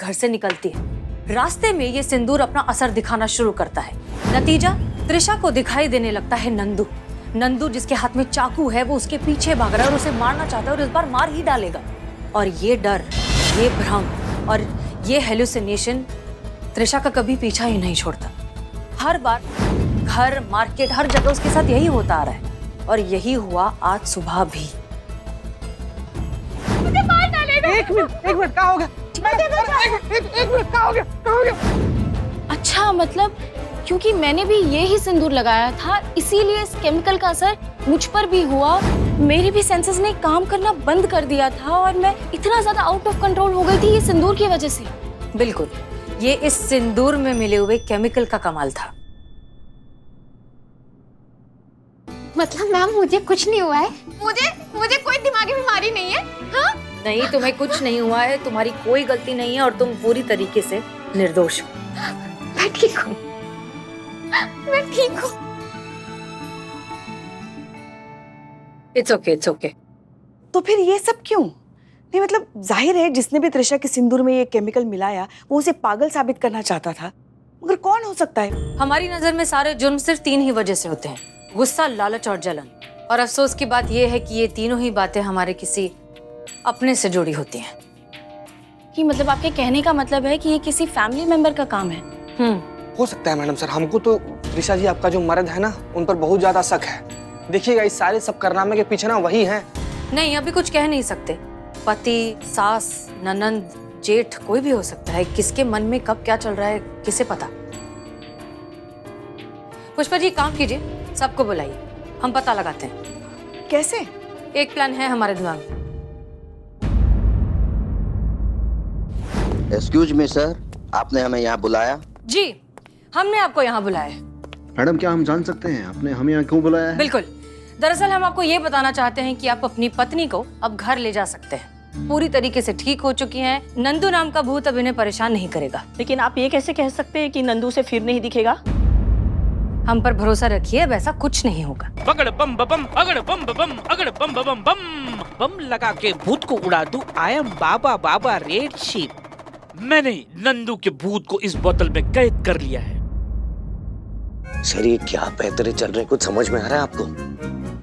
घर से निकलती है। रास्ते में ये सिंदूर अपना असर दिखाना शुरू करता है। नतीजा, त्रिशा को दिखाई देने लगता है नंदू। नंदू जिसके हाथ में चाकू है वो उसके पीछे भाग रहा है और उसे मारना चाहता है और इस बार मार ही डालेगा। और ये डर, ये भ्रम और ये हेलुसिनेशन त्रिशा का कभी पीछा ही नहीं छोड़ता। हर बार घर, मार्केट, हर जगह उसके साथ यही होता आ रहा है और यही हुआ आज सुबह भी। मुझे मार डालेगा। एक मिनट, क्या हो गया? एक मिनट, क्या हो गया? अच्छा, मतलब क्योंकि मैंने भी ये ही सिंदूर लगाया था, इसीलिए इस केमिकल का असर मुझ पर भी हुआ। मेरे भी सेंसेस ने काम करना बंद कर दिया था और मैं इतना ज्यादा आउट ऑफ कंट्रोल हो गई थी ये सिंदूर की वजह से। बिल्कुल, ये इस सिंदूर में मिले हुए केमिकल का कमाल था। मतलब मैम मुझे कुछ नहीं हुआ है? मुझे कोई दिमागी बीमारी नहीं है? हाँ? नहीं, तुम्हें कुछ नहीं हुआ है, तुम्हारी कोई गलती नहीं है और तुम पूरी तरीके से निर्दोष हो। मैं ठीक हूँ, मैं ठीक हूँ। It's okay, it's okay. तो फिर ये सब क्यों? नहीं मतलब जाहिर है जिसने भी त्रिशा के सिंदूर में ये केमिकल मिलाया वो उसे पागल साबित करना चाहता था, मगर कौन हो सकता है? हमारी नजर में सारे जुर्म सिर्फ 3 ही वजह से होते हैं: गुस्सा, लालच और जलन। और अफसोस की बात यह है कि ये तीनों ही बातें हमारे किसी अपने से जुड़ी होती हैं। कि मतलब आपके कहने का मतलब है कि ये किसी फैमिली मेंबर का काम है? हो सकता है मैडम सर। हमको तो त्रिशा जी आपका जो मर्द है ना उन पर बहुत ज्यादा शक है। देखिएगा इस सारे सब कारनामे के पीछे ना वही है। नहीं, अभी कुछ कह नहीं सकते। पति, सास, ननंद, जेठ, कोई भी हो सकता है। किसके मन में कब क्या चल रहा है किसे पता। पुष्पा जी, काम कीजिए, सबको बुलाइए, हम पता लगाते हैं। कैसे? एक प्लान है हमारे दिमाग में। एक्सक्यूज मी सर, आपने हमें यहाँ बुलाया? जी, हमने आपको यहाँ बुलाया है। मैडम, क्या हम जान सकते हैं आपने हमें यहाँ क्यों बुलाया है? बिल्कुल, दरअसल हम आपको ये बताना चाहते हैं कि आप अपनी पत्नी को अब घर ले जा सकते हैं। पूरी तरीके से ठीक हो चुकी हैं। नंदू नाम का भूत अब इन्हें परेशान नहीं करेगा। लेकिन आप ये कैसे कह सकते हैं कि नंदू से फिर नहीं दिखेगा? हम पर भरोसा रखिए, वैसा कुछ नहीं होगा। पगड़ बम बम, अगड़ बम बम, अगड़ बम बम बम, बम लगा के भूत को उड़ा दूं। I am Baba Baba red sheep. मैंने नंदू के भूत को इस बोतल में कैद कर लिया है। सर ये क्या बेहतरी चल रही, कुछ समझ में आ रहा है आपको?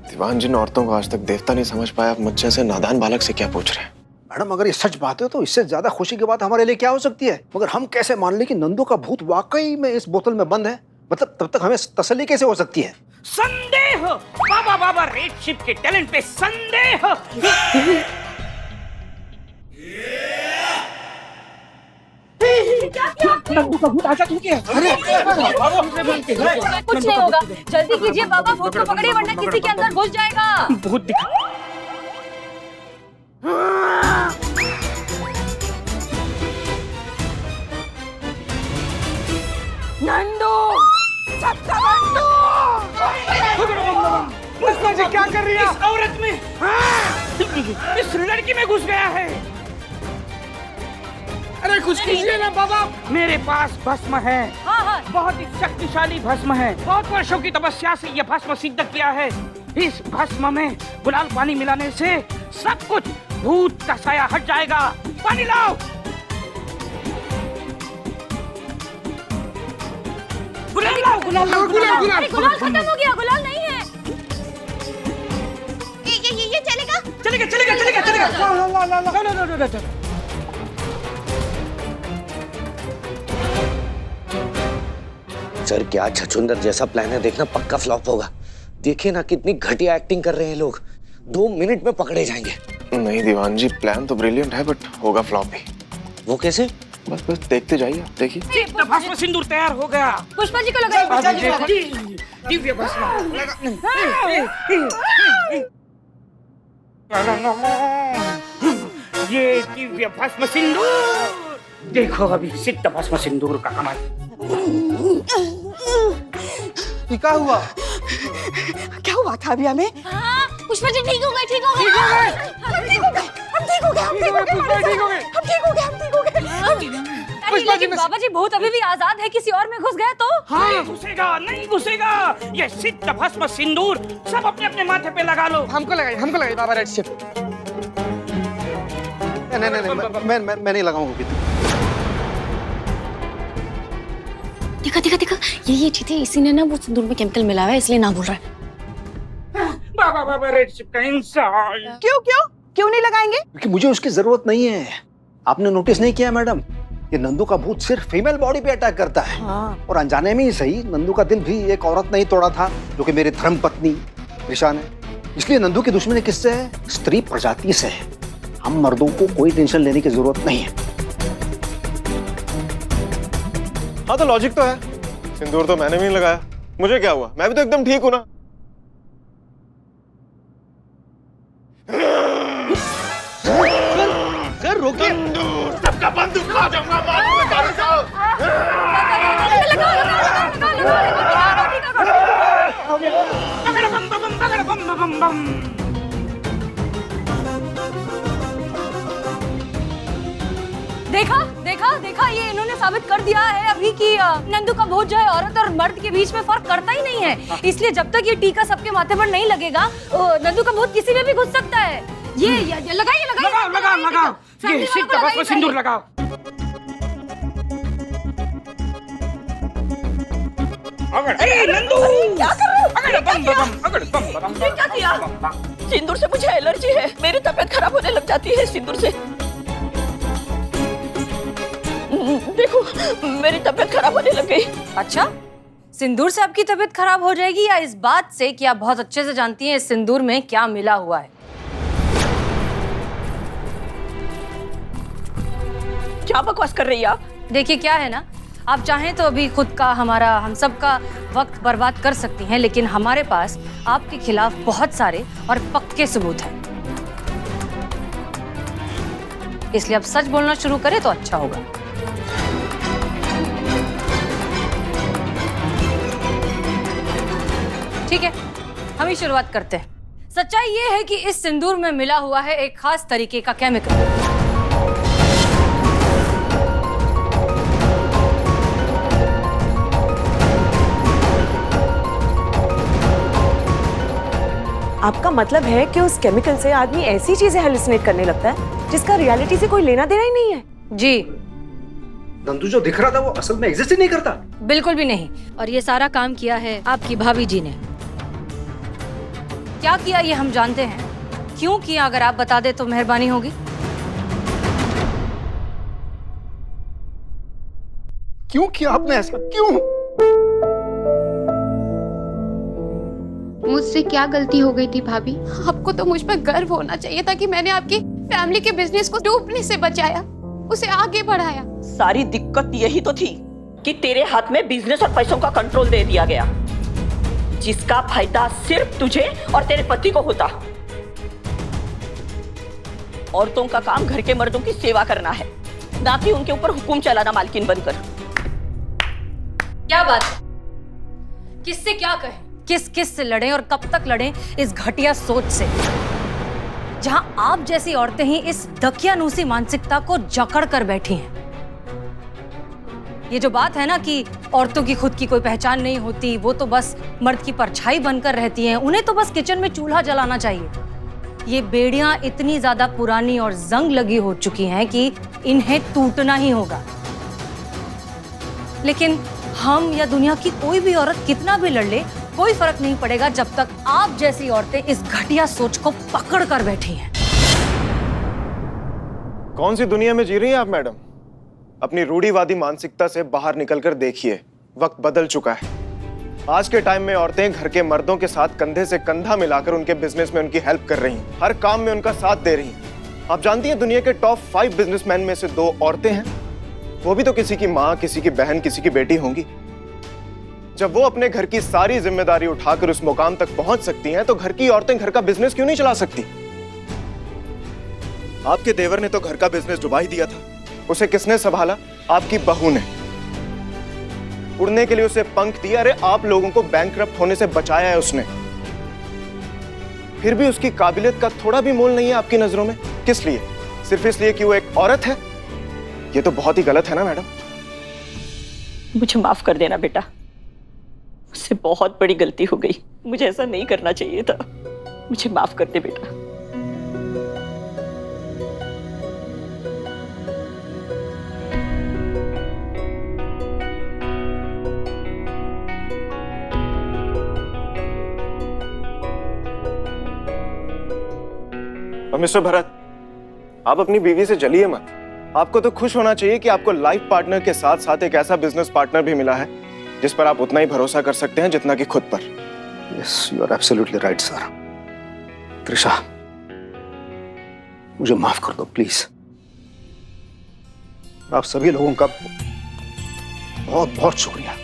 दीवान, जिन औरतों को आज तक देवता नहीं समझ पाया, आप मुझसे से नादान बालक से क्या पूछ रहे हैं? मैडम, अगर ये सच बात है तो इससे ज्यादा खुशी की बात हमारे लिए क्या हो सकती है? मगर हम कैसे मान ले कि नंदू का भूत वाकई में इस बोतल में बंद है? मतलब तब तक हमें तसल्ली कैसे हो सकती है? संदेह, बाबा बाबा रेड शिप के टैलेंट पे संदेह। नंदू का भूत आजा चुकी है। कुछ नहीं होगा, जल्दी कीजिए बाबा, भूत को पकड़िए वरना किसी के अंदर घुस जाएगा। भूत दिखा। नंदू! सत्ता नंदू! पुष्पा जी क्या कर रही है? इस औरत में, इस लड़की में घुस गया है। अरे कुछ कीजिए ना बाबा। मेरे पास भस्म है। हाँ हाँ, बहुत ही शक्तिशाली भस्म है। बहुत वर्षों की तपस्या से यह भस्म सिद्ध किया है। इस भस्म में गुलाल पानी मिलाने से सब कुछ, भूत का साया हट जाएगा। पानी लाओ। गुलाल लाओ, गुलाल लाओ, गुलाल लाओ। अरे गुलाल खत्म हो गया, गुलाल नहीं है। ये चलेगा? चलेगा, चलेगा, चलेगा, चलेगा। सर क्या छछूंदर जैसा प्लान है, देखना पक्का फ्लॉप होगा। देखिए ना कितनी घटिया एक्टिंग कर रहे हैं लोग। 2 मिनट में पकड़े जाएंगे। नहीं दीवान जी, प्लान तो ब्रिलियंट है बट होगा फ्लॉप भी। वो कैसे? बस देखते जाइए, आप देखिए। भस्म सिंदूर तैयार हो गया। पुष्पा जी को लगाइए। दिव्य भस्म। ये दिव्य भस्म सिंदूर देखो, अभी सिद्ध भस्म सिंदूर का कमाल। क्या हुआ? क्या हुआ था अभी हमें? हाँ, पुष्पा जी ठीक हो गए, ठीक हो गए। पुष्पा जी, बाबा जी भूत अभी भी आजाद है, किसी और में घुस गया तो? हाँ, घुसेगा नहीं घुसेगा। ये सिद्ध भस्म सिंदूर सब अपने अपने माथे पे लगा लो। हमको लगाइए बाबा रेड शिप। नहीं, मैं नहीं लगाऊंगा। देखा देखा देखा, ये चीजें इसी ने ना वो सिंदूर में केमिकल मिलाया है, इसलिए ना बोल रहा है। बाबा बाबा रेड शिप का इंसान। क्यों क्यों क्यों नहीं लगाएंगे? क्योंकि मुझे उसकी जरूरत नहीं है। आपने नोटिस नहीं किया मैडम, ये नंदू का भूत सिर्फ फीमेल बॉडी पे अटैक करता है। और अनजाने में ही सही, नंदू का दिल भी एक औरत ने ही तोड़ा था, जो कि मेरी धर्म पत्नी त्रिशा ने। इसलिए नंदू की दुश्मनी किससे है? स्त्री प्रजाति से है। हम मर्दों को कोई टेंशन लेने की जरूरत नहीं है। हाँ तो लॉजिक तो है, सिंदूर तो मैंने भी नहीं लगाया, मुझे क्या हुआ? मैं भी तो एकदम ठीक हूं ना। सर रोकिए, सबका बंदूक खा जाऊंगा, देखा देखा देखा, ये इन्होंने साबित कर दिया है अभी कि नंदू का भूत जो है औरत और मर्द के बीच में फर्क करता ही नहीं है। इसलिए जब तक ये टीका सबके माथे पर नहीं लगेगा, नंदू का भूत किसी में भी घुस सकता है। ये लगाइए लगाइए लगाओ लगाओ, ये सिर दबा को सिंदूर लगाओ। अरे नंदू, क्या कर रहे हो? अगड़ बम बम, अगड़ बम बम। ये क्या किया? सिंदूर से मुझे एलर्जी है, मेरी तबीयत खराब होने लग जाती है सिंदूर से। देखो, मेरी तबीयत खराब होने लग गई। अच्छा, सिंदूर से आपकी तबीयत खराब हो जाएगी या इस बात से कि आप बहुत अच्छे से जानती हैं इस सिंदूर में क्या मिला हुआ है? क्या बकवास कर रही है आप? देखिए क्या है ना, आप चाहें तो अभी खुद का, हमारा, हम सब का वक्त बर्बाद कर सकती हैं, लेकिन हमारे पास आपके खिलाफ बहुत सारे और पक्के सबूत हैं। इसलिए अब सच बोलना शुरू करें तो अच्छा होगा। ठीक है, हम ही शुरुआत करते हैं। सच्चाई ये है कि इस सिंदूर में मिला हुआ है एक खास तरीके का केमिकल। आपका मतलब है कि उस केमिकल से आदमी ऐसी चीजें हेलुसिनेट करने लगता है जिसका रियलिटी से कोई लेना देना ही नहीं है? जी, नंदू जो दिख रहा था वो असल में एग्जिस्ट ही नहीं करता। बिल्कुल भी नहीं। और ये सारा काम किया है आपकी भाभी जी ने। क्या किया ये हम जानते हैं, क्यों किया अगर आप बता दे तो मेहरबानी होगी। क्यों किया आपने ऐसा, क्यों? मुझसे क्या गलती हो गई थी भाभी? आपको तो मुझ पर गर्व होना चाहिए था कि मैंने आपकी फैमिली के बिजनेस को डूबने से बचाया, उसे आगे बढ़ाया। सारी दिक्कत यही तो थी कि तेरे हाथ में बिजनेस और पैसों का कंट्रोल दे दिया गया, जिसका फायदा सिर्फ तुझे और तेरे पति को होता। औरतों का काम घर के मर्दों की सेवा करना है, ना कि उनके ऊपर हुक्म चलाना मालकिन बनकर। क्या बात है, किससे क्या कहें, किस किस से लड़ें और कब तक लड़ें इस घटिया सोच से, जहां आप जैसी औरतें ही इस दकियानूसी मानसिकता को जकड़ कर बैठी हैं। ये जो बात है ना कि औरतों की खुद की कोई पहचान नहीं होती, वो तो बस मर्द की परछाई बनकर रहती हैं, उन्हें तो बस किचन में चूल्हा जलाना चाहिए। ये बेड़ियां इतनी ज्यादा पुरानी और जंग लगी हो चुकी हैं कि इन्हें टूटना ही होगा। लेकिन हम या दुनिया की कोई भी औरत कितना भी लड़ ले, कोई फर्क नहीं पड़ेगा जब तक आप जैसी औरतें इस घटिया सोच को पकड़ कर बैठी हैं। कौन सी दुनिया में जी रही हैं आप मैडम? अपनी रूढ़िवादी मानसिकता से बाहर निकलकर देखिए, वक्त बदल चुका है। आज के टाइम में औरतें घर के मर्दों के साथ कंधे से कंधा मिलाकर उनके बिजनेस में उनकी हेल्प कर रही हैं, हर काम में उनका साथ दे रही हैं। आप जानती हैं दुनिया के टॉप 5 बिजनेसमैन में से 2 औरतें हैं, वो भी तो किसी की माँ, किसी की बहन, किसी की बेटी होंगी। जब वो अपने घर की सारी जिम्मेदारी उठाकर उस मुकाम तक पहुंच सकती हैं, तो घर की औरतें घर का बिजनेस क्यों नहीं चला सकती? आपके देवर ने तो घर का बिजनेस डुबा ही दिया था, उसे किसने संभाला? आपकी बहू ने। उड़ने के लिए उसे पंख दिया, अरे आप लोगों को बैंकरप्ट होने से बचाया है उसने। फिर भी उसकी काबिलियत का थोड़ा भी मोल नहीं है आपकी नजरों में। किस लिए? सिर्फ इसलिए कि वो एक औरत है? ये तो बहुत ही गलत है ना मैडम। मुझे माफ कर देना बेटा, मुझसे बहुत बड़ी गलती हो गई, मुझे ऐसा नहीं करना चाहिए था। मुझे माफ कर दे बेटा। और मिस्टर भरत, आप अपनी बीवी से जलिए मत। आपको तो खुश होना चाहिए कि आपको लाइफ पार्टनर के साथ साथ एक ऐसा बिजनेस पार्टनर भी मिला है जिस पर आप उतना ही भरोसा कर सकते हैं जितना कि खुद पर। Yes, you are absolutely right sir. Trisha, मुझे माफ कर दो प्लीज। आप सभी लोगों का बहुत बहुत शुक्रिया।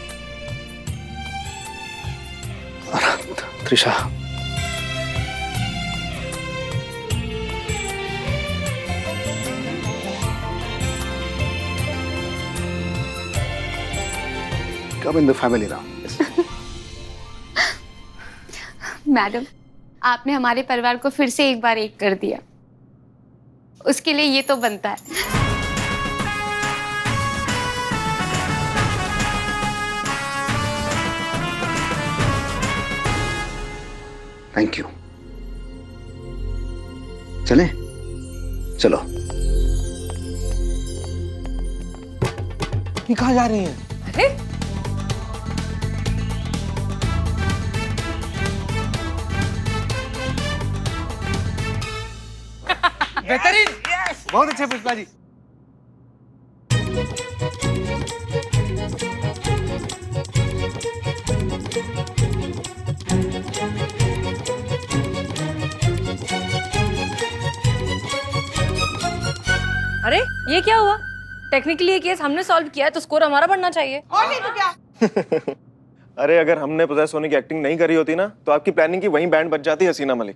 Trisha, come in the family now. Madam, आपने हमारे परिवार को फिर से एक बार एक कर दिया, उसके लिए ये तो बनता है। Thank you. चलें? चलो। ये कहाँ जा रही हैं? अरे बेहतरीन, बहुत अच्छे पुष्पा जी। अरे ये क्या हुआ? टेक्निकली ये केस हमने सॉल्व किया है तो स्कोर हमारा बढ़ना चाहिए। और नहीं तो क्या? अरे अगर हमने पोजेस होने की एक्टिंग नहीं करी होती ना तो आपकी प्लानिंग की वहीं बैंड बच जाती हसीना मलिक।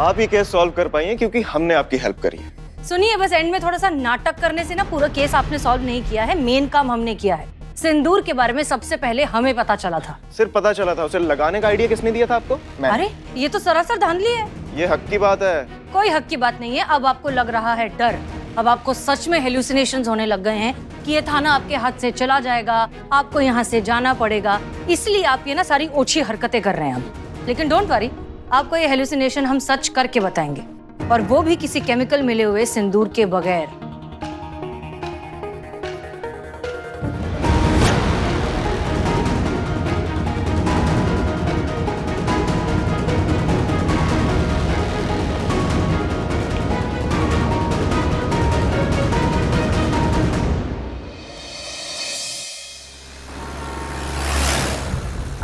आप ही केस सॉल्व कर पाई हैं क्योंकि हमने आपकी हेल्प करी है। सुनिए, बस एंड में थोड़ा सा नाटक करने से ना पूरा केस आपने सॉल्व नहीं किया है। मेन काम हमने किया है। सिंदूर के बारे में सबसे पहले हमें पता चला था। सिर्फ पता चला था, उसे लगाने का आइडिया किसने दिया था आपको? अरे ये तो सरासर धांधली है। ये हक की बात है। कोई हक की बात नहीं है। अब आपको लग रहा है डर। अब आपको सच में हेलुसिनेशंस होने लग गए हैं कि ये थाना आपके हाथ से चला जाएगा, आपको यहाँ से जाना पड़ेगा। इसलिए आप ये ना सारी ओछी हरकतें कर रहे हैं अब। लेकिन डोंट वरी, आपको ये हेलुसिनेशन हम सच करके बताएंगे, और वो भी किसी केमिकल मिले हुए सिंदूर के बगैर।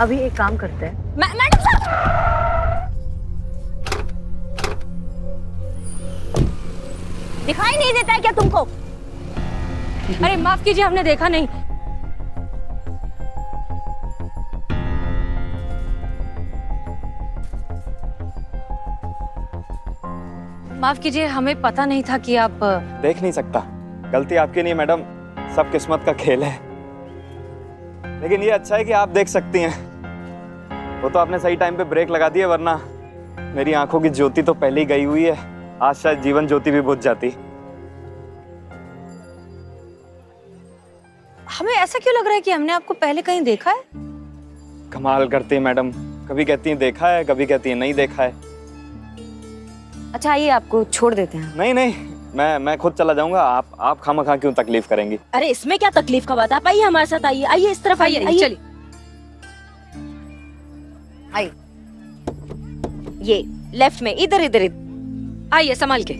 अभी एक काम करते हैं। मैडम साहब, दिखाई नहीं देता है क्या तुमको? अरे माफ कीजिए, हमने देखा नहीं। माफ कीजिए, हमें पता नहीं था कि आप देख नहीं सकता। गलती आपकी नहीं मैडम, सब किस्मत का खेल है। लेकिन ये अच्छा है कि आप देख सकती हैं। वो तो आपने सही टाइम पे ब्रेक लगा दिया, वरना मेरी आंखों की ज्योति तो पहले ही गई हुई है। आज शायद जीवन ज्योति भी बुझ जाती। हमें ऐसा क्यों लग रहा है कि हमने आपको पहले कहीं देखा है? कमाल करती है मैडम, कभी कहती हैं देखा है, कभी कहती हैं नहीं देखा है। अच्छा आइए, आपको छोड़ देते हैं। नहीं नहीं, मैं खुद चला जाऊंगा। आप खामखा क्यों तकलीफ करेंगी? अरे इसमें क्या तकलीफ का बात है? आप आइए हमारे साथ, आइए आइए इस तरफ आइए। चलिए आइए, ये लेफ्ट में, इधर इधर आइए, संभाल के।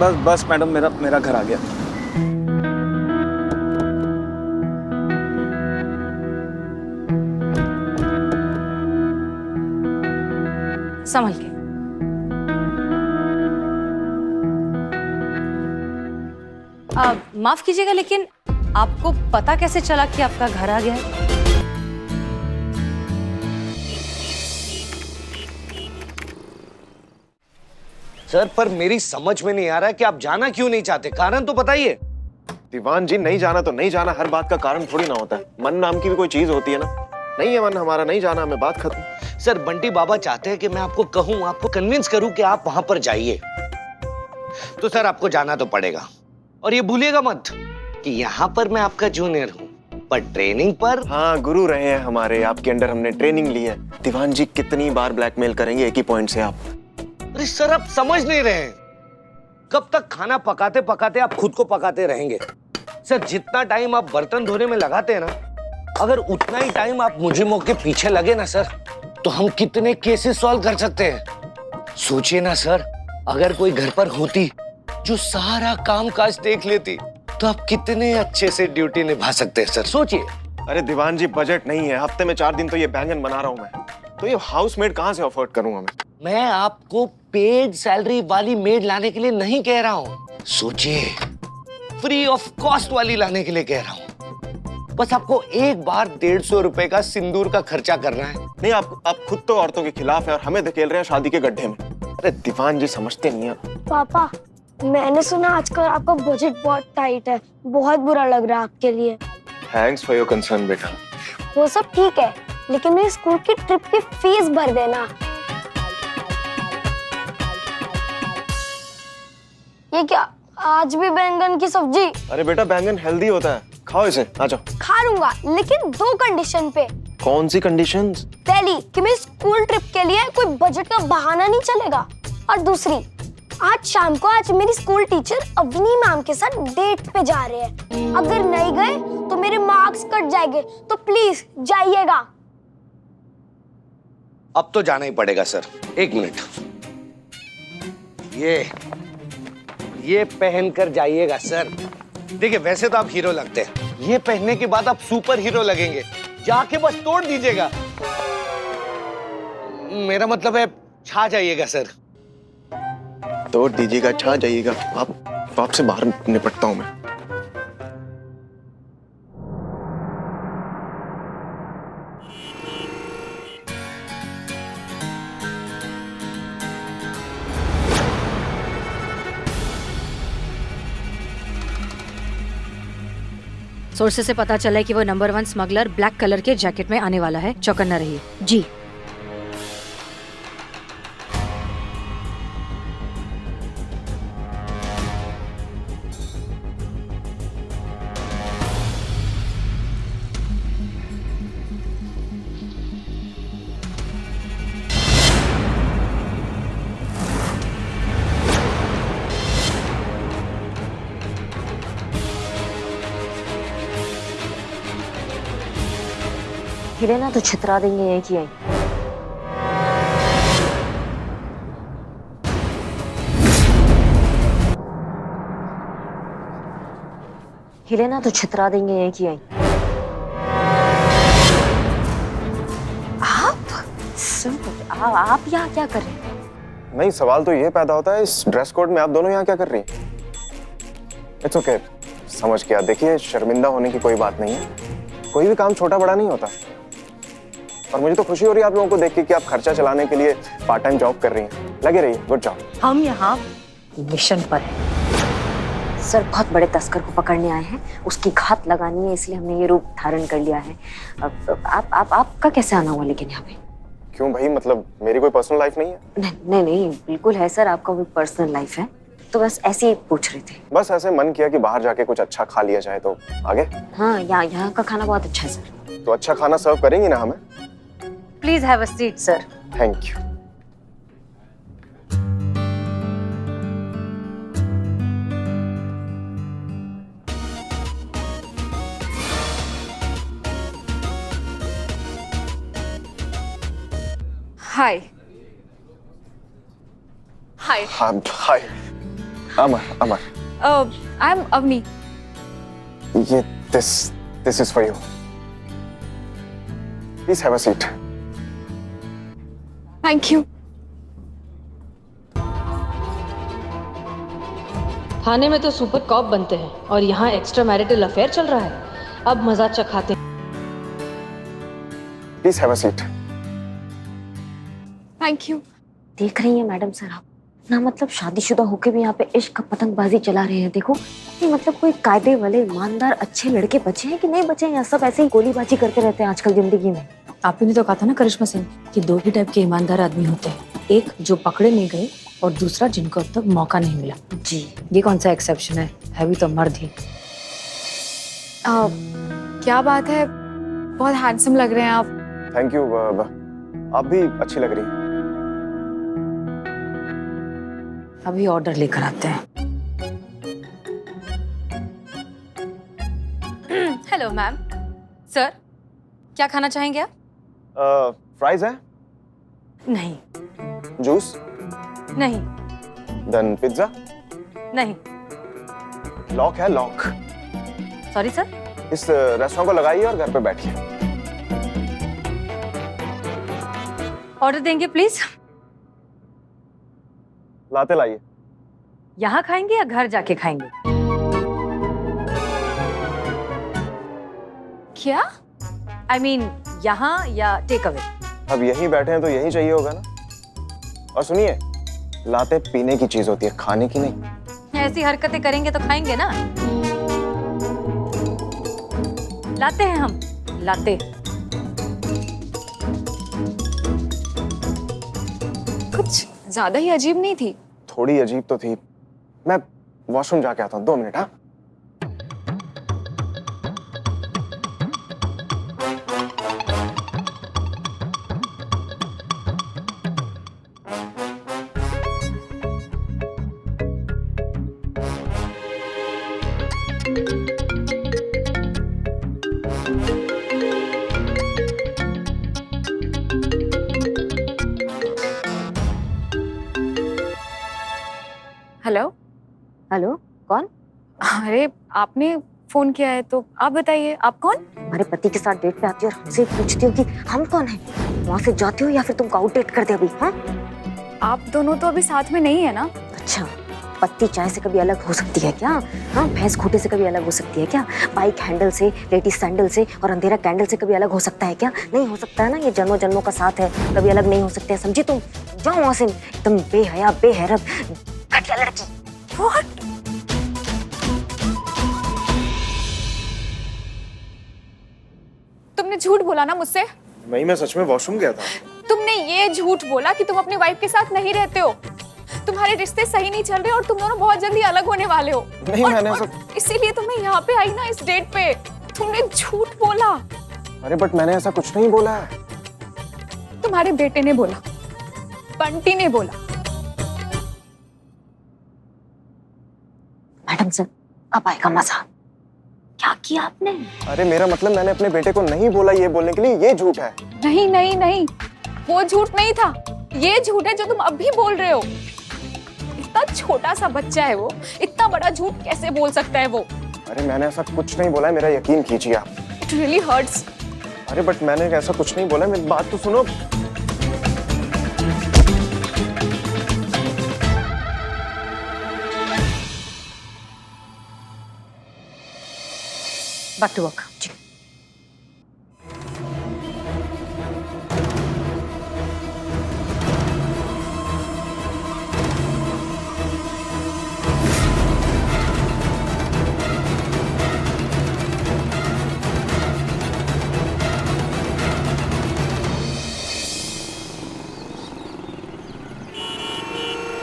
बस बस मैडम, मेरा घर आ गया। संभल के। माफ कीजिएगा, लेकिन आपको पता कैसे चला कि आपका घर आ गया है? सर, पर मेरी समझ में नहीं आ रहा कि आप जाना क्यों नहीं चाहते। कारण तो बताइए। दीवान जी, नहीं जाना तो नहीं जाना, हर बात का कारण थोड़ी ना होता है। मन नाम की भी कोई चीज होती है ना। नहीं है मन हमारा, नहीं जाना हमें, बात खत्म। सर, बंटी बाबा चाहते हैं कि मैं आपको कहूं, आपको कन्विंस करूं कि आप वहां पर जाइए। तो सर आपको जाना तो पड़ेगा। और ये भूलिएगा मत कि यहाँ पर मैं आपका जूनियर हूँ, पर ट्रेनिंग पर। हाँ, गुरु रहे हैं हमारे, आपके अंडर हमने ट्रेनिंग ली है। दीवान जी, कितनी बार ब्लैकमेल करेंगे एक ही पॉइंट से आप? अरे अरे सर आप समझ नहीं रहे हैं, कब तक खाना पकाते पकाते आप खुद को पकाते रहेंगे? सर जितना टाइम आप बर्तन धोने में लगाते हैं ना, अगर उतना ही टाइम आप मुजरिमों के पीछे लगे ना सर, तो हम कितने केसेस सॉल्व कर सकते हैं। सोचिए ना सर, अगर कोई घर पर होती जो सारा काम काज देख लेती, तो आप कितने अच्छे से ड्यूटी निभा सकते हैं सर, सोचिए। अरे दीवान जी, बजट नहीं है, हफ्ते में 4 दिन तो ये बैंगन बना रहा हूँ मैं, तो ये हाउसमेड कहाँ से अफोर्ड करूंगा मैं आपको पेड सैलरी वाली मेड लाने के लिए नहीं कह रहा हूँ, सोचिए फ्री ऑफ कॉस्ट वाली लाने के लिए कह रहा हूँ। बस आपको एक बार 150 रुपए का सिंदूर का खर्चा करना है। नहीं, आप खुद तो औरतों के खिलाफ है और हमें धकेल रहे हैं शादी के गड्ढे में। अरे दीवान जी समझते नहीं है। पापा, मैंने सुना आजकल आपका बजट बहुत टाइट है, बहुत बुरा लग रहा है आपके लिए। थैंक्स फॉर योर कंसर्न बेटा। वो सब ठीक है, लेकिन मेरी स्कूल की ट्रिप की फीस भर देना। ये क्या, आज भी बैंगन की सब्जी? अरे बेटा, बैंगन हेल्दी होता है, खाओ इसे, आ जाओ। खा लूंगा, लेकिन 2 कंडीशन पे। कौन सी कंडीशंस? पहली कि मेरी स्कूल ट्रिप के लिए कोई बजट का बहाना नहीं चलेगा, और दूसरी, आज शाम को मेरी स्कूल टीचर अवनी मैम के साथ डेट पे जा रहे हैं। अगर नहीं गए तो मेरे मार्क्स कट जाएंगे, तो प्लीज जाइएगा। अब तो जाना ही पड़ेगा सर। 1 मिनट, ये पहन कर जाइएगा सर। देखिए वैसे तो आप हीरो लगते हैं, ये पहनने के बाद आप सुपर हीरो लगेंगे। जाके बस तोड़ दीजिएगा, मेरा मतलब है छा जाइएगा सर। तोड़ दीजिएगा, छा जाइएगा। आपसे बाहर निपटता हूं मैं। सोर्सेस से पता चला है कि वो नंबर 1 स्मगलर ब्लैक कलर के जैकेट में आने वाला है। चौकन्ना रहिए। जी। हिले ना तो छितरा देंगे एक ही। हिले ना तो छितरा देंगे एक ही। आप यहाँ क्या कर रहे हैं? नहीं, सवाल तो ये पैदा होता है, इस ड्रेस कोड में आप दोनों यहाँ क्या कर रही हैं? इट्स ओके, समझ गया। देखिए, शर्मिंदा होने की कोई बात नहीं है, कोई भी काम छोटा बड़ा नहीं होता। और मुझे तो खुशी हो रही है आप लोगों को देख के कि आप खर्चा चलाने के लिए पार्ट टाइम जॉब कर रही हैं। लगे रहिए, गुड जॉब। हम यहाँ मिशन पर हैं। सर बहुत बड़े तस्कर को पकड़ने आए हैं, उसकी घात लगानी है, इसलिए हमने ये रूप धारण कर लिया है। आपका कैसे आना हुआ लेकिन यहाँ पे? क्यों भाई, मतलब मेरी कोई पर्सनल लाइफ नहीं है? नहीं, बिल्कुल है सर, आपका भी पर्सनल लाइफ है, तो बस ऐसे ही पूछ रहे थे। बस ऐसे मन किया कि बाहर जाके कुछ अच्छा खा लिया जाए, तो आगे। हाँ, यहाँ का खाना बहुत अच्छा है सर। तो अच्छा खाना सर्व करेंगी ना हमें? Please have a seat sir. Thank you. Hi. Hi. Hi. Amar. I am Avani. ये this is for you. Please have a seat. Thank you. थाने में तो सुपर कॉप बनते हैं और यहाँ एक्स्ट्रा मैरिटल अफेयर चल रहा है। अब मजा चखाते हैं। Please have a seat. Thank you. देख रही हैं मैडम सर आप, ना मतलब शादीशुदा होके भी यहाँ पे इश्क पतंगबाजी चला रहे हैं। देखो नहीं, मतलब कोई कायदे वाले ईमानदार अच्छे लड़के बचे हैं कि नहीं बचे हैं, या सब ऐसे ही गोलीबाजी करते रहते हैं आजकल जिंदगी में। आपने तो कहा था ना करिश्मा सिंह कि 2 ही टाइप के ईमानदार आदमी होते हैं, एक जो पकड़े नहीं गए और दूसरा जिनको अब तक मौका नहीं मिला। जी, ये कौन सा एक्सेप्शन है भी तो मर्द ही। क्या बात है, बहुत हैंडसम लग रहे हैं आप। Thank you. आप भी अच्छी लग रही हैं। अभी ऑर्डर लेकर आते हैं। Hello ma'am. सर, क्या खाना चाहेंगे आप? फ्राइज है? नहीं। जूस? नहीं। Then pizza? नहीं। लॉक है, लॉक। Sorry sir. इस रेस्टोरेंट को लगाइए और घर पे बैठिए। ऑर्डर देंगे प्लीज। लाते लाइए। यहाँ खाएंगे या घर जाके खाएंगे? क्या? I mean, यहाँ या टेक अवे? अब यहीं बैठे हैं तो यही चाहिए होगा ना। और सुनिए, लाते पीने की चीज होती है, खाने की नहीं। ऐसी हरकतें करेंगे तो खाएंगे ना। लाते हैं हम, लाते। कुछ ज्यादा ही अजीब नहीं थी? थोड़ी अजीब तो थी। मैं वॉशरूम जाके आता हूँ, 2 मिनट। हाँ, हेलो। हेलो, कौन? अरे आपने फोन किया है तो आप बताइए, आप कौन? हमारे पति के साथ डेट पे आती हो और हमसे पूछती हो कि हम कौन हैं? वहाँ से जाती हो या फिर तुमको आउट डेट कर दे अभी? हाँ, आप दोनों तो अभी साथ में नहीं है ना? अच्छा, पत्ती चाय से कभी अलग हो सकती है क्या? हाँ, भैंस खूंटे से कभी अलग हो सकती है क्या? बाइक हैंडल से, लेडीज सैंडल से और अंधेरा कैंडल से कभी अलग हो सकता है क्या? नहीं हो सकता है ना। ये जन्मों जन्मों का साथ है, कभी अलग नहीं हो सकते हैं, समझी तुम? जाओ वहाँ से, एकदम बेहया बेहरब घटिया लड़की। What? तुमने झूठ बोला ना मुझसे? नहीं, मैं सच में वॉशरूम गया था। तुमने ये झूठ बोला कि तुम अपनी वाइफ के साथ नहीं रहते हो, तुम्हारे रिश्ते सही नहीं चल रहे और तुम दोनों बहुत जल्दी अलग होने वाले हो। नहीं, मैंने ऐसा। इसीलिए तो मैं यहाँ पे आई ना, इस डेट पे। तुमने झूठ बोला। अरे बट मैंने ऐसा कुछ नहीं बोला है। तुम्हारे बेटे ने बोला, बंटी ने बोला। मैडम सर, अब आएगा मजा। क्या किया आपने? अरे मेरा मतलब, मैंने अपने बेटे को नहीं बोला ये बोलने के लिए, ये झूठ है। नहीं नहीं नहीं, वो झूठ नहीं था, ये झूठ है जो तुम अभी बोल रहे हो। इतना छोटा सा बच्चा है वो, इतना बड़ा झूठ कैसे बोल सकता है वो? अरे मैंने ऐसा कुछ नहीं बोला है, मेरा यकीन कीजिए आप। It really hurts. अरे बट मैंने ऐसा कुछ नहीं बोला है, मेरी बात तो सुनो। Back to work. जी।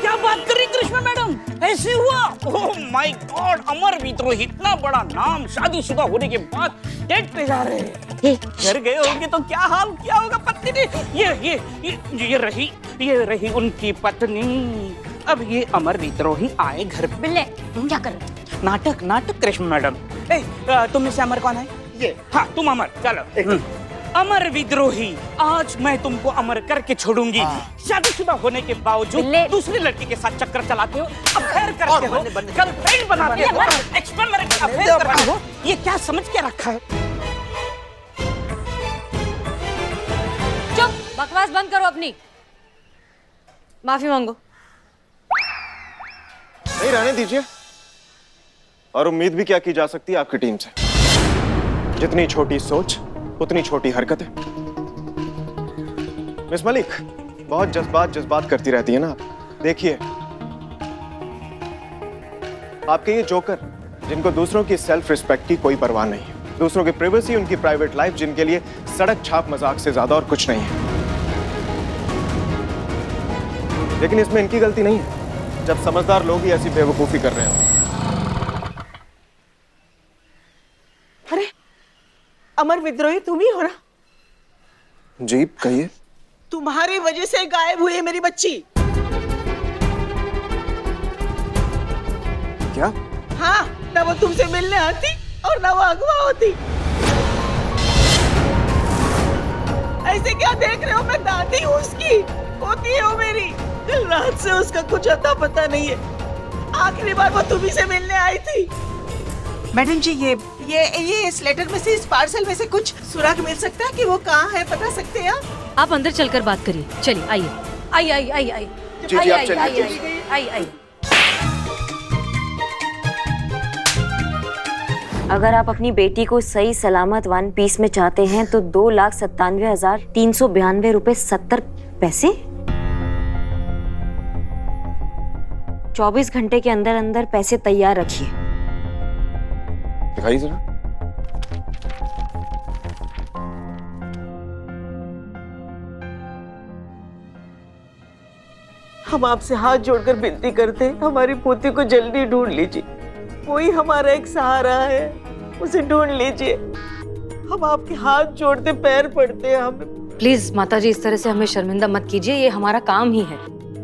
क्या बात कर रही कृष्णा मैडम? ऐसे हुआ? ओह माय गॉड, अमर विद्रोही, इतना बड़ा नाम, शादीशुदा होने के बाद डेट पे जा रहे हैं। घर गए होंगे तो क्या हाल किया होगा पत्नी ने। ये रही उनकी पत्नी। अब ये अमर विद्रोही आए घर पे। बिल्ले, तुम क्या कर रहे हो? नाटक कृष्ण मैडम। तुम में से अमर कौन है? ये। हाँ, तुम अमर। चलो। अमर विद्रोही, आज मैं तुमको अमर करके छोड़ूंगी। शादीशुदा होने के बावजूद दूसरी लड़की के साथ चक्कर चलाते हो, अफेयर करते हो, गर्लफ्रेंड बनाते हो, एक्स्ट्रा मैरिटल अफेयर करते हो। ये क्या समझ के रखा है? चुप, बकवास बंद करो अपनी। माफी मांगो। नहीं, रहने दीजिए। और उम्मीद भी क्या की जा सकती है आपकी टीम से? जितनी छोटी सोच उतनी छोटी हरकतें। मिस मलिक, बहुत जज्बात करती रहती है ना। देखिए, आपके ये जोकर, जिनको दूसरों की सेल्फ रिस्पेक्ट की कोई परवाह नहीं है, दूसरों की प्राइवेसी, उनकी प्राइवेट लाइफ, जिनके लिए सड़क छाप मजाक से ज्यादा और कुछ नहीं है। लेकिन इसमें इनकी गलती नहीं है जब समझदार लोग ही ऐसी बेवकूफी कर रहे हैं। अरे अमर विद्रोही तुम ही हो ना? जी कहिए। तुम्हारी वजह से गायब हुई है मेरी बच्ची। हाँ, ना वो तुमसे मिलने आती और ना वो अगवा होती। ऐसे क्या देख रहे हो? मैं दादी हूँ उसकी, होती है वो मेरी। कल रात से उसका कुछ अता पता नहीं है। आखिरी बार वो तुम्ही से मिलने आई थी। मैडम जी, ये इस लेटर में से, इस पार्सल में से कुछ सुराग मिल सकता है कि वो कहाँ है, बता सकते हैं आप अंदर चलकर बात करिए। चलिए, आइए आइए आइए आइए आइए जी, आप चलिए, आइए आइए। अगर आप अपनी बेटी को सही सलामत वन पीस में चाहते हैं तो 2,97,392 रुपए 70 पैसे 24 घंटे के अंदर अंदर पैसे तैयार रखिए। दिखाइए जरा। हम आपसे हाथ जोड़कर विनती करते हैं, हमारी पोती को जल्दी ढूंढ लीजिए। कोई हमारा एक सहारा है, उसे ढूंढ लीजिए। हम आपके हाथ जोड़ते पैर पड़ते हैं। हमें प्लीज माताजी, इस तरह से हमें शर्मिंदा मत कीजिए, ये हमारा काम ही है।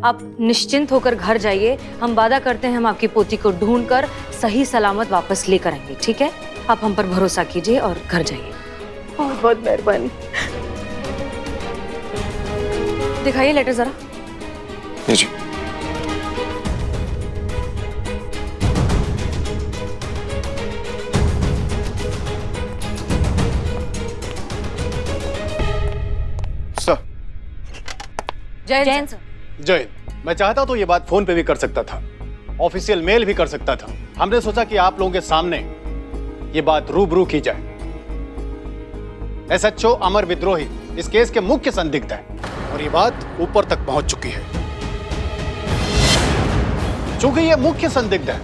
आप निश्चिंत होकर घर जाइए। हम वादा करते हैं हम आपकी पोती को ढूंढकर सही सलामत वापस लेकर आएंगे, ठीक है? आप हम पर भरोसा कीजिए और घर जाइए। बहुत बहुत मेहरबानी। दिखाइए लेटर जरा। जी। सर। जैन सर। जय, मैं चाहता तो ये बात फोन पे भी कर सकता था, ऑफिशियल मेल भी कर सकता था। हमने सोचा कि आप लोगों के सामने ये बात रूबरू की जाए। एसएचओ अमर विद्रोही इस केस के मुख्य संदिग्ध है और ये बात ऊपर तक पहुंच चुकी है। चूंकि ये मुख्य संदिग्ध है,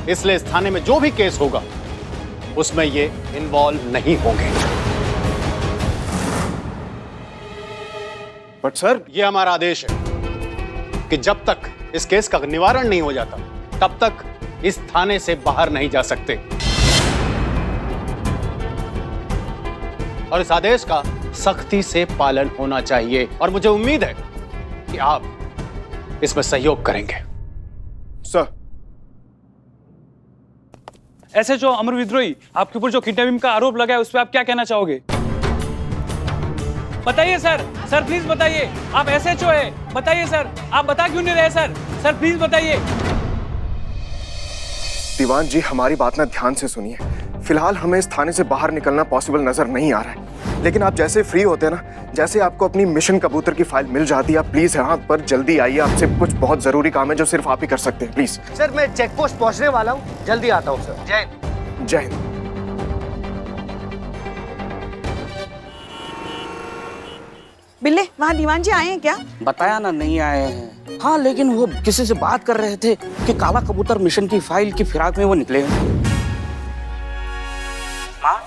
इसलिए इस थाने में जो भी केस होगा उसमें ये इन्वॉल्व नहीं होंगे। बट सर, ये हमारा आदेश है कि जब तक इस केस का निवारण नहीं हो जाता तब तक इस थाने से बाहर नहीं जा सकते और इस आदेश का सख्ती से पालन होना चाहिए और मुझे उम्मीद है कि आप इसमें सहयोग करेंगे। सर। एसएचओ अमर विद्रोही, आपके ऊपर जो किडनैपिंग का आरोप लगा है उस पर आप क्या कहना चाहोगे? बताइए सर, सर प्लीज बताइए। आप एसएचओ है, बताइए सर, आप बता क्यों नहीं रहे सर? सर प्लीज बताइए। दीवान जी, हमारी बात ना ध्यान से सुनिए। फिलहाल हमें इस थाने से बाहर निकलना पॉसिबल नजर नहीं आ रहा है, लेकिन आप जैसे फ्री होते हैं ना, जैसे आपको अपनी मिशन कबूतर की फाइल मिल जाती है, आप प्लीज यहाँ पर जल्दी आइए। आपसे कुछ बहुत जरूरी काम है जो सिर्फ आप ही कर सकते हैं, प्लीज। सर, मैं चेक पोस्ट पहुंचने वाला हूँ, जल्दी आता हूँ सर। जय हिंद। जय हिंद। बिल्ले, वहाँ दीवान जी आए हैं क्या? बताया ना, नहीं आए हैं। हाँ, लेकिन वो किसी से बात कर रहे थे कि काला कबूतर मिशन की फाइल की फिराक में वो निकले हैं। माँ,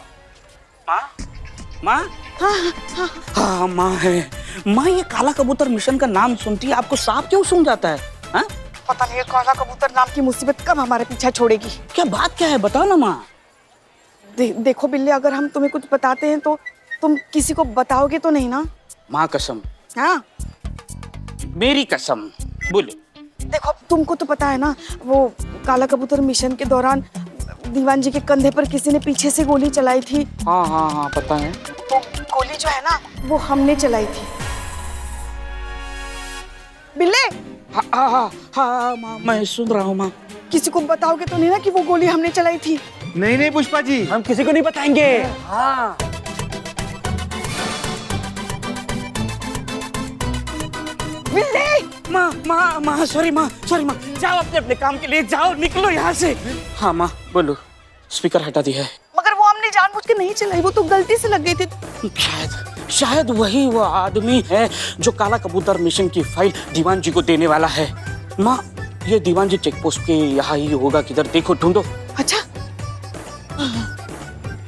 माँ, माँ। हाँ माँ है। माँ, ये काला कबूतर मिशन का नाम सुनती है आपको सांप क्यों सूंघ जाता है? हाँ? पता नहीं, काला कबूतर नाम की मुसीबत कब हमारे पीछा छोड़ेगी। क्या बात क्या है, बताओ ना माँ। देखो बिल्ले, अगर हम तुम्हें कुछ बताते हैं तो तुम किसी को बताओगे तो नहीं ना? माँ कसम। हाँ, मेरी कसम, बोलो। देखो, तुमको तो पता है ना, वो काला कबूतर मिशन के दौरान दीवान जी के कंधे पर किसी ने पीछे से गोली चलाई थी। हाँ हाँ हाँ, पता है। तो गोली जो है ना, वो हमने चलाई थी। बिल्ले। हाँ हाँ हाँ हाँ माँ, मैं सुन रहा हूँ माँ। किसी को बताओगे तो नहीं ना कि वो गोली हमने चलाई थी? नहीं नहीं पुष्पा जी, हम किसी को नहीं बताएंगे। हाँ। माँ माँ माँ, सॉरी माँ, सॉरी माँ। जाओ अपने अपने काम के लिए जाओ, निकलो यहाँ से। हाँ माँ, बोलो। स्पीकर हटा दिया है। मगर वो हमने जानबूझ के नहीं चलाई, वो तो गलती से लग गई थी। शायद वही वो आदमी है जो काला कबूतर मिशन की फाइल दीवान जी को देने वाला है। माँ, ये दीवान जी चेक पोस्ट के यहाँ ही होगा, किधर देखो, ढूंढो। अच्छा,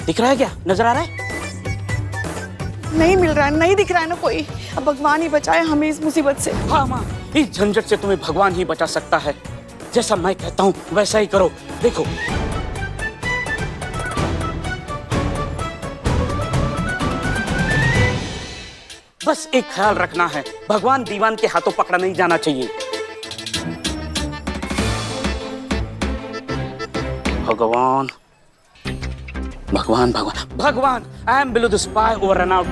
दिख रहा है क्या? नजर आ रहा है? नहीं मिल रहा है, नहीं दिख रहा है ना कोई। अब भगवान ही बचाए हमें इस मुसीबत से। हाँ माँ, इस झंझट से तुम्हें भगवान ही बचा सकता है। जैसा मैं कहता हूँ वैसा ही करो। देखो, बस एक ख्याल रखना है, भगवान दीवान के हाथों पकड़ा नहीं जाना चाहिए। भगवान भगवान भगवान भगवान, I am below the spy over and out.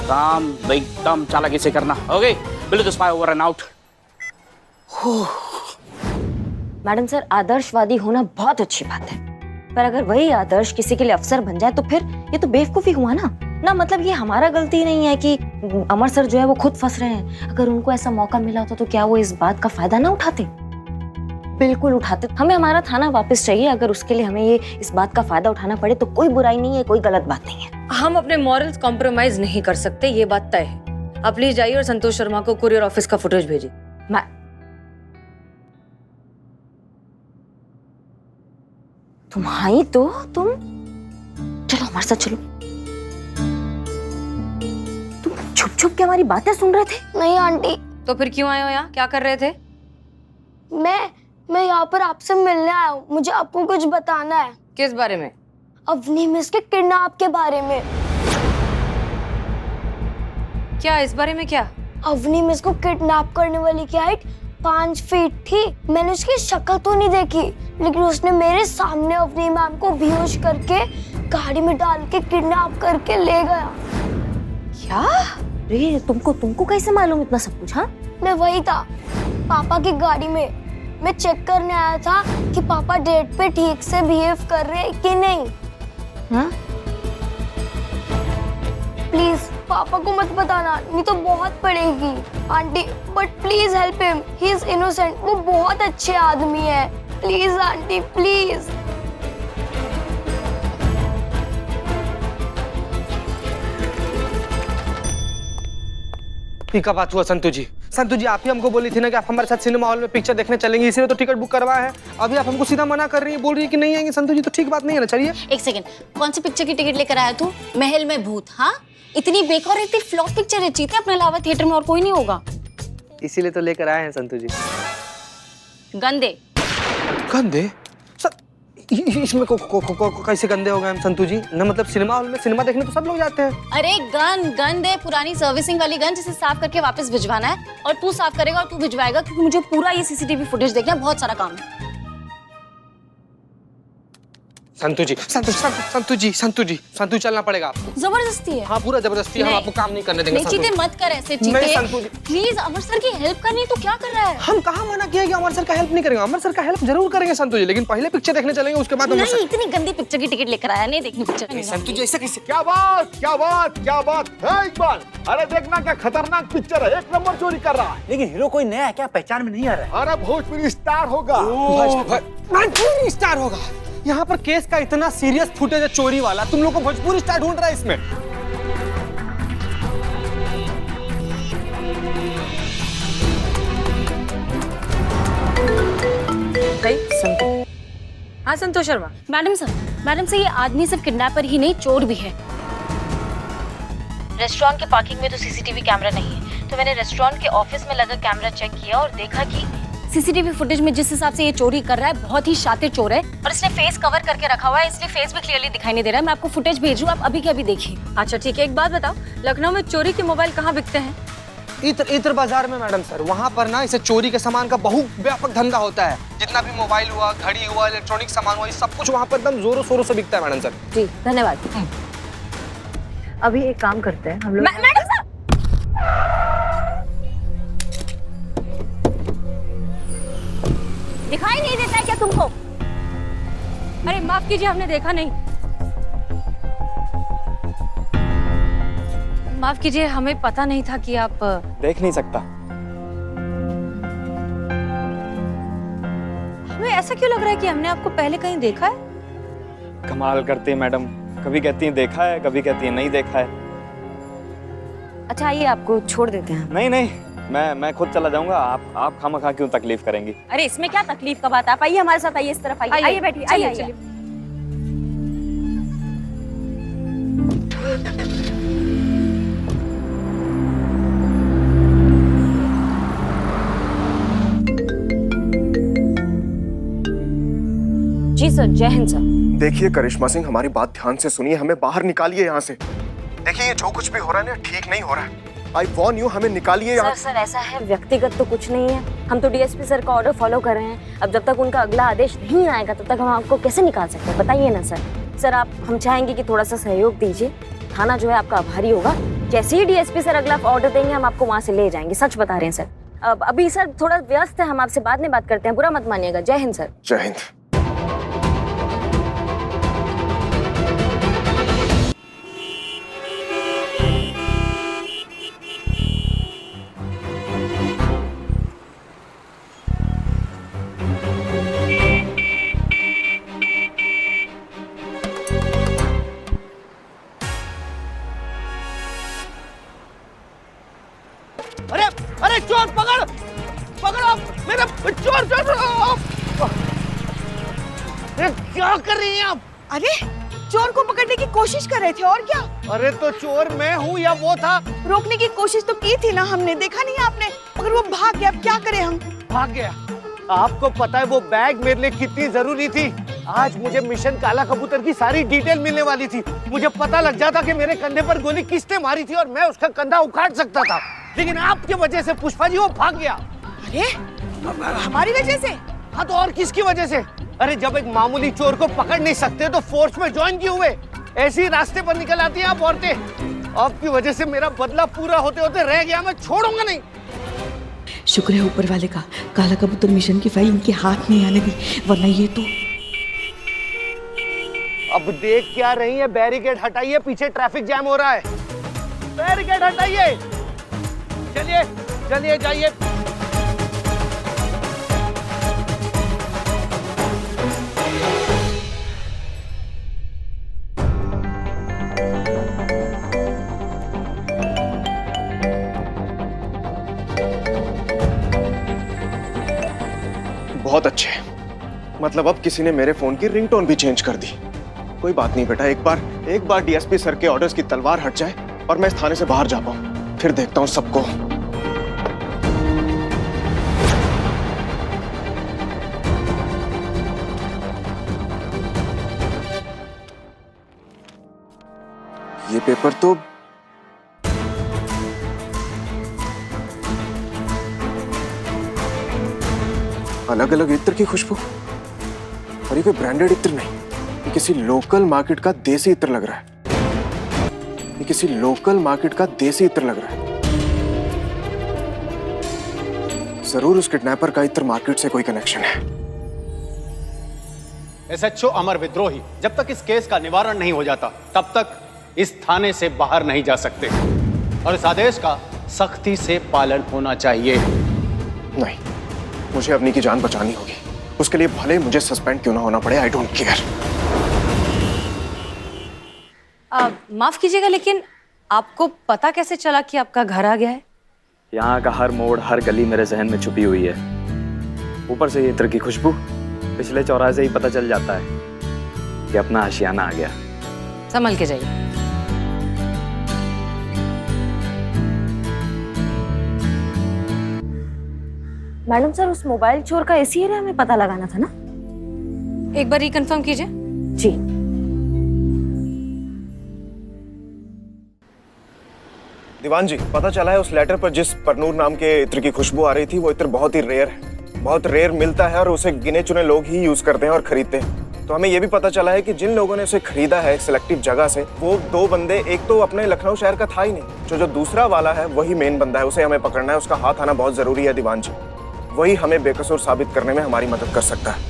काम एकदम चालाकी से करना। Okay, below the spy over and out. Madam sir, आदर्शवादी होना बहुत अच्छी बात है, पर अगर वही आदर्श किसी के लिए अफसर बन जाए तो फिर ये तो बेवकूफी हुआ ना। मतलब ये हमारा गलती नहीं है कि अमर सर जो है वो खुद फंस रहे हैं। अगर उनको ऐसा मौका मिला होता तो क्या वो इस बात का फायदा ना उठाते? बिल्कुल उठाते। हमें हमारा थाना वापस चाहिए। अगर उसके लिए हमें ये इस बात का फायदा उठाना पड़े तो कोई बुराई नहीं है, कोई गलत बात नहीं है। हम अपने मॉरल्स कॉम्प्रोमाइज नहीं कर सकते, ये बात तय है। आप प्लीज जाइए और संतोष शर्मा को कुरियर ऑफिस का फुटेज भेजिए। तुम आई तो तुम चलो हमारे साथ चलो। तुम छुप छुप के हमारी बातें सुन रहे थे? नहीं आंटी। तो फिर क्यों आए हो यहाँ? क्या कर रहे थे? मैं यहाँ पर आपसे मिलने आया हूँ। मुझे आपको कुछ बताना है। किस बारे में? अवनी मिस के किडनैप के बारे में। क्या इस बारे में? क्या? अवनी मिस को किडनैप करने वाली की हाइट 5 फीट थी। मैंने उसकी शक्ल तो नहीं देखी, लेकिन उसने मेरे सामने अवनी मैम को बेहोश करके गाड़ी में डाल के किडनैप करके ले गया। क्या? अरे तुमको कैसे मालूम इतना सब कुछ? हाँ, मैं वही था, पापा की गाड़ी में। मैं चेक करने आया था कि पापा डेट पे ठीक से बिहेव कर रहे हैं कि नहीं। हाँ? प्लीज पापा को मत बताना, नहीं तो बहुत पड़ेगी। Aunty, but please help him, he is innocent. वो बहुत अच्छे आदमी है। Please aunty, please. ठीक है, बात हुआ संतु जी। संतु जी, आप ही हमको बोली थी ना कि आप हमारे साथ सिनेमा हॉल में पिक्चर देखने चलेंगे, इसलिए तो टिकट बुक करवाया है। अभी आप हमको सीधा मना कर रही है, बोल रही है कि नहीं आएंगे। संतु जी, तो ठीक बात नहीं है ना। चलिए। एक सेकंड, कौन सी पिक्चर की टिकट लेकर आया तू? महल में भूत? हाँ, इतनी बेकार, इतनी फ्लॉप पिक्चर है। चीते अपने अलावा थिएटर में और कोई नहीं होगा। इसीलिए तो लेकर आए हैं संतु जी। गंदे गंदे? इसमें कैसे गंदे हो गए हम संतु जी? ना मतलब सिनेमा हॉल में सिनेमा देखने तो सब लोग जाते हैं। अरे गंदे पुरानी सर्विसिंग वाली गन, जिसे साफ करके वापस भिजवाना है। और तू साफ करेगा और तू भिजवाएगा, क्योंकि मुझे पूरा ये सीसीटीवी फुटेज देखना है। बहुत सारा काम है। संतु जी, संतु चलना पड़ेगा आपको। जबरदस्ती है? हाँ, पूरा जबरदस्ती है। हम आपको काम नहीं करने देंगे। चीते मत कर ऐसे। चीते प्लीज, अमर सर की हेल्प करनी तो क्या कर रहा है? हम कहाँ मना किया कि अमर सर का हेल्प नहीं करेंगे? अमर सर का हेल्प जरूर करेंगे संतु जी, लेकिन पहले पिक्चर देखने चलेंगे, उसके बाद। नहीं, इतनी गंदी पिक्चर की टिकट लेकर आया, नहीं देखनी पिक्चर। संतु जी, ऐसा कैसे? क्या बात है इकबाल? अरे देखना क्या खतरनाक पिक्चर है, 1 नंबर चोरी कर रहा है। लेकिन हीरो कोई नया है क्या? पहचान में नहीं आ रहा है। अरे भोजपुरी स्टार होगा। भोजपुरी स्टार होगा? यहाँ पर केस का इतना सीरियस फुटेज है चोरी वाला, तुम लोग को भोजपुरी स्टार ढूंढ रहा है इसमें? हाँ संतोष शर्मा। मैडम सर, ये आदमी सिर्फ किडनैपर ही नहीं, चोर भी है। रेस्टोरेंट के पार्किंग में तो सीसीटीवी कैमरा नहीं है, तो मैंने रेस्टोरेंट के ऑफिस में लगा कैमरा चेक किया और देखा कि सीसीटीवी फुटेज में जिस हिसाब से ये चोरी कर रहा है, बहुत ही शातिर चोर है। और इसने फेस कवर करके रखा हुआ है, इसलिए फेस भी क्लियरली दिखाई नहीं दे रहा है। मैं आपको फुटेज भेज रही हूँ, आप अभी के अभी देखिए। अच्छा ठीक है, एक बात बताओ, लखनऊ में चोरी के मोबाइल कहाँ बिकते हैं? इत्र बाजार में मैडम सर। वहाँ पर ना इसे चोरी के सामान का बहुत व्यापक धंधा होता है। जितना भी मोबाइल हुआ, घड़ी हुआ, इलेक्ट्रॉनिक सामान हुआ, ये सब कुछ वहाँ पर एकदम जोरों शोरों से बिकता है मैडम सर। जी धन्यवाद। अभी एक काम करते हैं हम लोग। मैडम सर, दिखाई नहीं देता है क्या तुमको? अरे माफ कीजिए, हमने देखा नहीं। माफ कीजिए, हमें पता नहीं था कि आप देख नहीं सकता। हमें ऐसा क्यों लग रहा है कि हमने आपको पहले कहीं देखा है? कमाल करती है मैडम, कभी कहती है देखा है, कभी कहती है नहीं देखा है। अच्छा आइए, आपको छोड़ देते हैं। नहीं, मैं खुद चला जाऊंगा। आप खामखा क्यों तकलीफ करेंगी? अरे इसमें क्या तकलीफ का बात? आप आइए हमारे साथ, आइए इस तरफ आइए। आइए बैठिए, आइए। जी सर, जय हिंद सर। देखिए करिश्मा सिंह, हमारी बात ध्यान से सुनिए, हमें बाहर निकालिए यहाँ से। देखिए ये जो कुछ भी हो रहा है ना, ठीक नहीं हो रहा है। आई वॉर्न यू, हमें निकालिए यहाँ। सर ऐसा है, व्यक्तिगत तो कुछ नहीं है, हम तो डीएसपी सर का ऑर्डर फॉलो कर रहे हैं। अब जब तक उनका अगला आदेश नहीं आएगा तब तक हम आपको कैसे निकाल सकते हैं, बताइए ना सर। सर हम चाहेंगे कि थोड़ा सा सहयोग दीजिए, थाना जो है आपका आभारी होगा। जैसे ही डीएसपी सर अगला ऑर्डर देंगे हम आपको वहाँ से ले जाएंगे, सच बता रहे हैं सर। अब अभी सर थोड़ा व्यस्त है, हम आपसे बाद में बात करते हैं, बुरा मत मानिएगा। जय हिंद सर। जय हिंद। अरे अरे चोर पकड़ पकड़ो मेरा चोर चोर। अरे क्या कर रही हैं आप? अरे चोर को पकड़ने की कोशिश कर रहे थे और क्या। अरे तो चोर मैं हूँ या वो था? रोकने की कोशिश तो की थी ना हमने, देखा नहीं आपने? मगर वो भाग गया, अब क्या करें हम? भाग गया? आपको पता है वो बैग मेरे लिए कितनी जरूरी थी? आज मुझे मिशन काला कबूतर की सारी डिटेल मिलने वाली थी। मुझे पता लग जाता कि मेरे कंधे पर गोली किसने मारी थी और मैं उसका कंधा उखाड़ सकता था, लेकिन आपकी वजह से पुष्पा जी वो भाग गया। अरे हमारी वजह से? हाँ तो और किसकी वजह से? अरे जब एक मामूली चोर को पकड़ नहीं सकते तो फोर्स में ज्वाइन क्यों हुए? ऐसे ही रास्ते पर निकल आती हैं आप औरतें। आपकी वजह से मेरा बदला पूरा होते होते रह गया, मैं छोड़ूंगा नहीं। शुक्र है ऊपर वाले का, काला कबूतर मिशन की फाइल इनके हाथ नहीं आने दी, वरना ये तो। अब देख क्या रही है? बैरिकेड हटाइए, पीछे ट्रैफिक जैम हो रहा है। बैरिकेड हटाइए, चलिए चलिए जाइए। बहुत अच्छे, मतलब अब किसी ने मेरे फोन की रिंगटोन भी चेंज कर दी। कोई बात नहीं बेटा, एक बार डीएसपी सर के ऑर्डर्स की तलवार हट जाए और मैं इस थाने से बाहर जा पाऊं, फिर देखता हूं सबको। ये पेपर तो अलग अलग इत्र की खुशबू, और ये कोई ब्रांडेड इत्र नहीं, ये किसी लोकल मार्केट का देसी इत्र लग रहा है। ये किसी लोकल मार्केट का देसी इत्र लग रहा है। जरूर उस किडनैपर का इत्र मार्केट से कोई कनेक्शन है। एसएचओ अमर विद्रोही, जब तक इस केस का निवारण नहीं हो जाता तब तक इस थाने से बाहर नहीं जा सकते और इस आदेश का सख्ती से पालन होना चाहिए। नहीं, मुझे अपनी की जान बचानी होगी, उसके लिए भले मुझे सस्पेंड क्यों ना होना पड़े, आई डोंट केयर। माफ कीजिएगा, लेकिन आपको पता कैसे चला कि आपका घर आ गया है? यहाँ का हर मोड़, हर गली मेरे जहन में छुपी हुई है। ऊपर से ये इत्र की खुशबू, पिछले चौराहे से ही पता चल जाता है कि अपना आशियाना आ गया। संभल के जाइए। मैडम सर, उस मोबाइल चोर का इसी एरिया में पता लगाना था ना? एक बार रिकन्फर्म कीजिए। जी। दीवान जी, पता चला है उस लेटर पर जिस परनूर नाम के इत्र की खुशबू आ रही थी, वो इत्र बहुत ही रेयर है, बहुत रेयर मिलता है और उसे गिने चुने लोग ही यूज करते हैं और खरीदते हैं। तो हमें ये भी पता चला है कि जिन लोगों ने उसे खरीदा है सिलेक्टिव जगह से, वो 2 बंदे, एक तो अपने लखनऊ शहर का था ही नहीं, जो दूसरा वाला है वही मेन बंदा है, उसे हमें पकड़ना है। उसका हाथ आना बहुत जरूरी है दीवान जी, वही हमें बेकसूर साबित करने में हमारी मदद कर सकता है।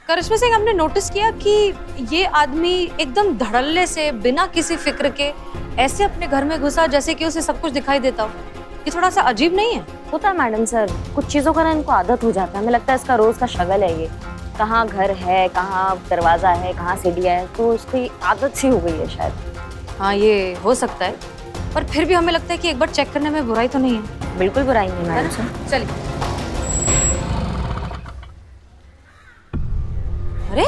करिश्मा सिंह, हमने नोटिस किया कि ये आदमी एकदम धड़ल्ले से, बिना किसी फिक्र के ऐसे अपने घर में घुसा जैसे कि उसे सब कुछ दिखाई देता हो। ये थोड़ा सा अजीब नहीं है? होता है मैडम सर, कुछ चीजों का ना इनको आदत हो जाता है। हमें लगता है इसका रोज का शगल है ये, कहाँ घर है, कहाँ दरवाजा है, कहाँ सीढ़ियाँ है, तो उसकी आदत सी हो गई है शायद। हाँ, ये हो सकता है, पर फिर भी हमें लगता है कि एक बार चेक करने में बुराई तो नहीं है। बिल्कुल बुराई नहीं मैडम सर। चलिए। अरे